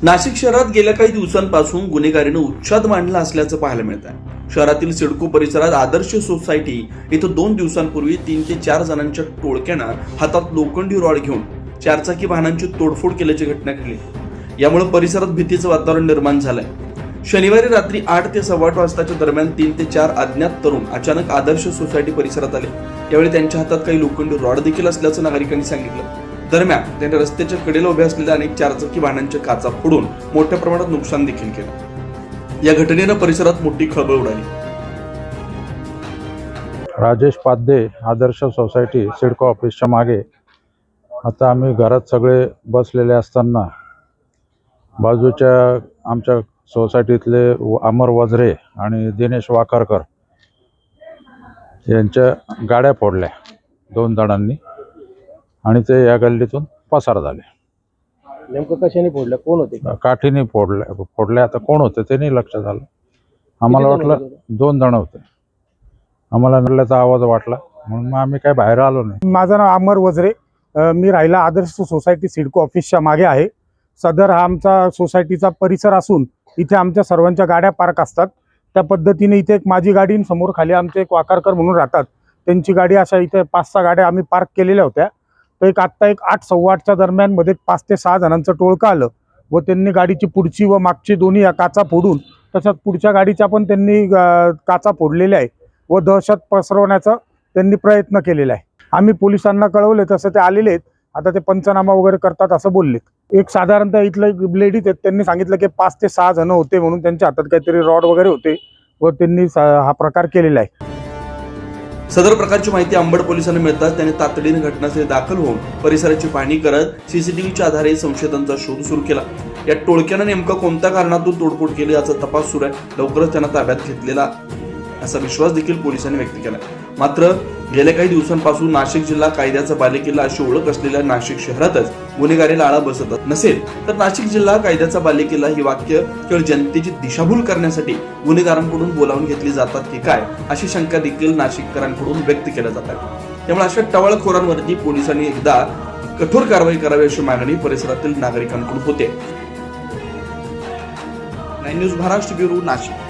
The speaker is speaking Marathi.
नाशिक शहरात गेल्या काही दिवसांपासून गुन्हेगारीनं उच्छाद मांडला असल्याचं पाहायला मिळत आहे। शहरातील सिडको परिसरात आदर्श सोसायटी इथं 2 दिवसांपूर्वी 3 ते 4 जणांच्या टोळक्यानं हातात लोखंडी रॉड घेऊन चारचाकी वाहनांची तोडफोड केल्याची घटना घडली। यामुळे परिसरात भीतीचं वातावरण निर्माण झालंय। शनिवारी रात्री 8 ते 8:15 वाजताच्या दरम्यान 3 ते 4 अज्ञात तरुण अचानक आदर्श सोसायटी परिसरात आले। यावेळी त्यांच्या हातात काही लोखंडी रॉड देखील असल्याचं नागरिकांनी सांगितलं। दरम्यान त्यांनी रस्त्याच्या कडेला उभ्या असलेल्या अनेक चारचाकी वाहनांच्या काचा फोडून मोठ्या प्रमाणात नुकसान देखील केलं। या घटनेनं परिसरात मोठी खळबळ उडाली। राजेश पाध्ये, आदर्श सोसायटी, सिडको ऑफिसच्या मागे। आता आम्ही घरात सगळे बसलेले असताना बाजूच्या आमच्या सोसायटीतले अमर वजरे आणि दिनेश वाकरकर यांच्या गाड्या फोडल्या 2 जणांनी आणि ते या गल्लीतून पसार झाले। नेमकं कशाने फोडलं, कोण होते? काठीने फोडल्या आता कोण होते ते नाही लक्षात आलं। आम्हाला वाटलं 2 जण होते। आम्हाला नडल्याचा आवाज वाटला म्हणून मग आम्ही काय बाहेर आलो नाही। माझं नाव अमर वजरे, मी राहिला आदर्श सोसायटी सिडको ऑफिसच्या मागे आहे। सदर हा आमचा सोसायटीचा परिसर असून इथे आमच्या सर्वांच्या गाड्या पार्क असतात। त्या पद्धतीने इथे एक माझी गाडी समोर खाली आमचे एक वाकारकर म्हणून राहतात, त्यांची गाडी अशा इथे 5-6 गाड्या आम्ही पार्क केलेल्या होत्या। तर आत्ता 8-8:15च्या दरम्यान मध्ये 5 ते 6 जणांचं टोळकं आलं व त्यांनी गाडीची पुढची व मागची दोन्ही काचा फोडून तसंच पुढच्या गाडीच्या पण त्यांनी काचा फोडलेल्या आहे व दहशत पसरवण्याचा त्यांनी प्रयत्न केलेला आहे। आम्ही पोलिसांना कळवले, तसं ते आलेले आहेत। आता ते पंचनामा वगैरे करतात असं बोलले। एक साधारणतः इथलं लेडीज आहेत, त्यांनी सांगितलं की 5 ते 6 जण होते म्हणून त्यांच्या हातात काहीतरी रॉड वगैरे होते व त्यांनी हा प्रकार केलेला आहे। सदर प्रकारची माहिती अंबड पोलिसांना मिळताच त्यांनी तातडीने घटनास्थळी दाखल होऊन परिसराची पाहणी करत सीसीटीव्हीच्या आधारे संशयितांचा शोध सुरू केला। या टोळक्यानं नेमका कोणत्या कारणातून तोडफोड केली याचा तपास सुरू आहे। लवकरच त्यांना ताब्यात घेतलेला असा विश्वास देखील पोलिसांनी व्यक्त केला। मात्र गेल्या काही दिवसांपासून नाशिक जिल्हा कायद्याचा बालेकिल्ला अशी ओळख असलेल्या नाशिक शहरातच गुन्हेगारीला आळा बसत नसेल तर नाशिक जिल्हा कायद्याचा बालेकिल्ला ही वाक्य केवळ जनतेची दिशाभूल करण्यासाठी गुन्हेगारांकडून बोलावून घेतली जातात की काय अशी शंका देखील नाशिककरांकडून व्यक्त केल्या जातात। त्यामुळे अशा टवाळखोरांवरती पोलिसांनी एकदा कठोर कारवाई करावी अशी मागणी परिसरातील नागरिकांकडून होते। 9 न्यूज महाराष्ट्र ब्युरो, नाशिक।